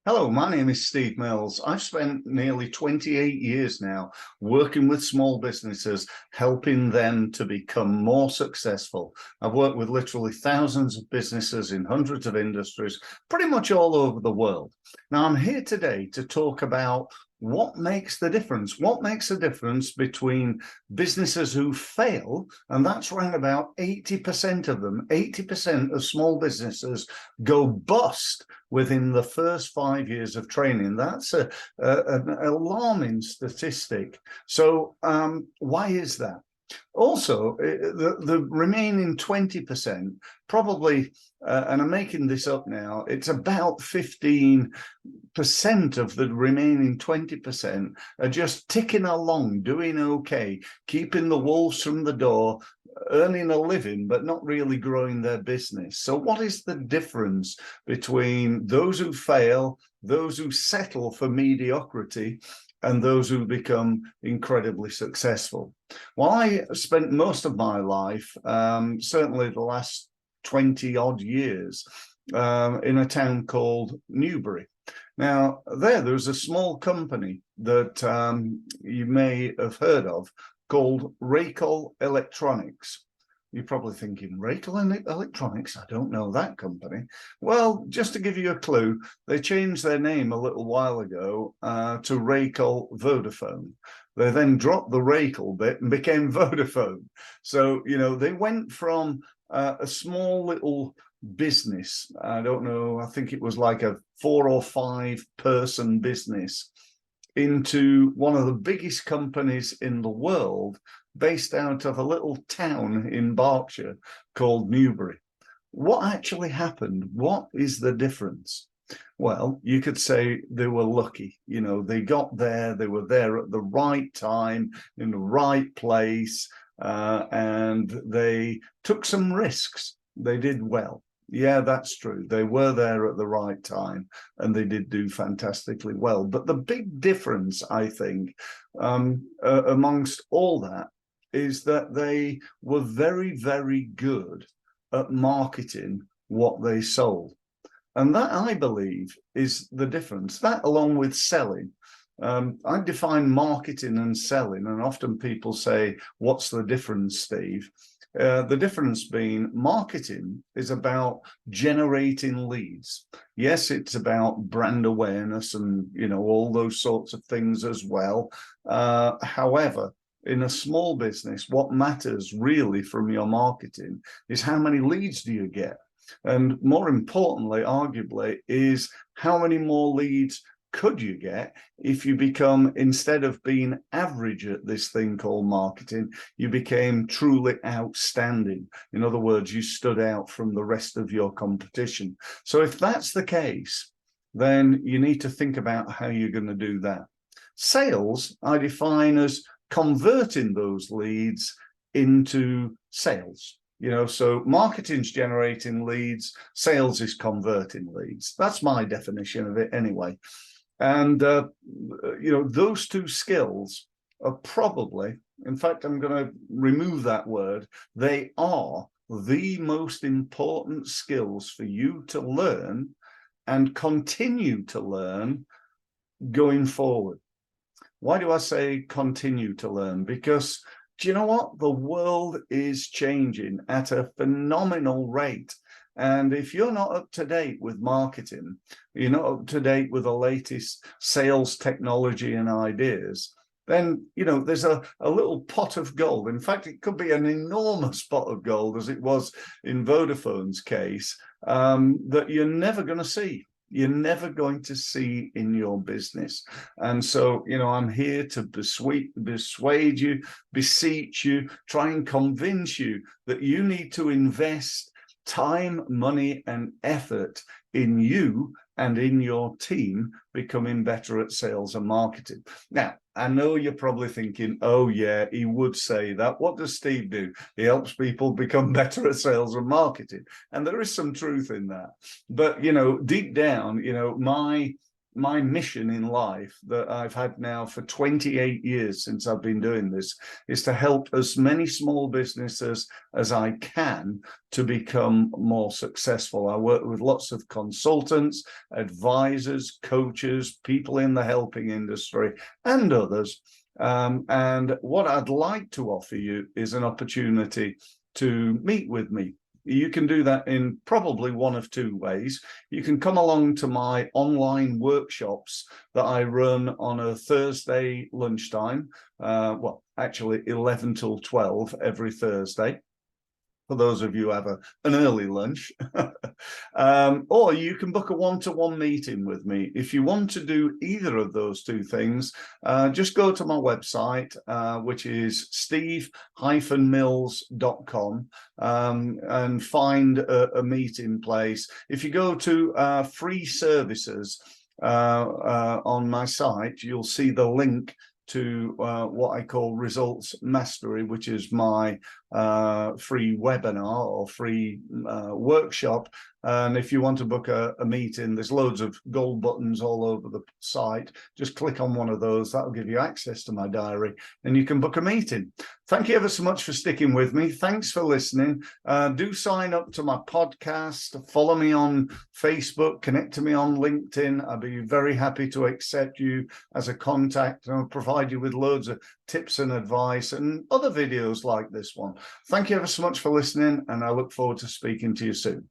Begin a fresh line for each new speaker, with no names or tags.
Hello, my name is Steve Mills. I've spent nearly 28 years now working with small businesses, helping them to become more successful. I've worked with literally thousands of businesses in hundreds of industries, pretty much all over the world. Now, I'm here today to talk about what makes the difference. What makes the difference between businesses who fail, and that's around about 80% of them, 80% of small businesses go bust within the first 5 years of training. That's an alarming statistic. So why is that? Also, the remaining 20%, probably, and I'm making this up now, it's about 15% of the remaining 20% are just ticking along, doing okay, keeping the wolves from the door, earning a living, but not really growing their business. So what is the difference between those who fail, those who settle for mediocrity, and those who become incredibly successful? Well, I spent most of my life, certainly the last 20 odd years, in a town called Newbury. Now, there was a small company that you may have heard of called Racal Electronics. You're probably thinking, Racal Electronics? I don't know that company. Well, just to give you a clue, they changed their name a little while ago to Racal Vodafone. They then dropped the Racal bit and became Vodafone. So, you know, they went from a small little business. I don't know, I think it was like a 4 or 5 person business into one of the biggest companies in the world, based out of a little town in Berkshire called Newbury. What actually happened? What is the difference? Well, you could say they were lucky. You know, they got there, they were there at the right time, in the right place, and they took some risks. They did well. Yeah, that's true. They were there at the right time and they did do fantastically well. But the big difference, I think, amongst all that is that they were very, very good at marketing what they sold. And that, I believe, is the difference. That, along with selling. I define marketing and selling, and often people say, what's the difference, Steve? The difference being marketing is about generating leads. Yes, it's about brand awareness and, you know, all those sorts of things as well. However, in a small business, what matters really from your marketing is how many leads do you get? And more importantly, arguably, is how many more leads could you get if you become, instead of being average at this thing called marketing, you became truly outstanding. In other words, you stood out from the rest of your competition. So if that's the case, then you need to think about how you're going to do that. Sales, I define as converting those leads into sales. You know, so marketing's generating leads, sales is converting leads. That's my definition of it anyway. And, you know, those two skills are probably, in fact, I'm going to remove that word, they are the most important skills for you to learn and continue to learn going forward. Why do I say continue to learn? Because do you know what? The world is changing at a phenomenal rate. And if you're not up to date with marketing, you're not up to date with the latest sales technology and ideas, then, you know, there's a little pot of gold. In fact, it could be an enormous pot of gold, as it was in Vodafone's case, that you're never going to see. You're never going to see in your business. And so, you know, I'm here to persuade you, beseech you, try and convince you that you need to invest time, money, and effort in you and in your team becoming better at sales and marketing. Now, I know you're probably thinking, oh yeah, he would say that. What does Steve do? He helps people become better at sales and marketing. And there is some truth in that. But, you know, deep down, you know, my my mission in life that I've had now for 28 years since I've been doing this is to help as many small businesses as I can to become more successful. I work with lots of consultants, advisors, coaches, people in the helping industry, and others. And what I'd like to offer you is an opportunity to meet with me. You can do that in probably one of two ways. You can come along to my online workshops that I run on a Thursday lunchtime, well, actually 11 till 12 every Thursday, for those of you who have an early lunch. Or you can book a one-to-one meeting with me. If you want to do either of those two things, just go to my website, which is steve-mills.com, and find a meeting place. If you go to free services on my site, you'll see the link to what I call Results Mastery, which is my free webinar or free workshop. And if you want to book a meeting, there's loads of gold buttons all over the site. Just click on one of those. That'll give you access to my diary and you can book a meeting. Thank you ever so much for sticking with me. Thanks for listening. Do sign up to my podcast, follow me on Facebook, connect to me on LinkedIn. I'll be very happy to accept you as a contact, and I'll provide you with loads of tips and advice and other videos like this one. Thank you ever so much for listening, and I look forward to speaking to you soon.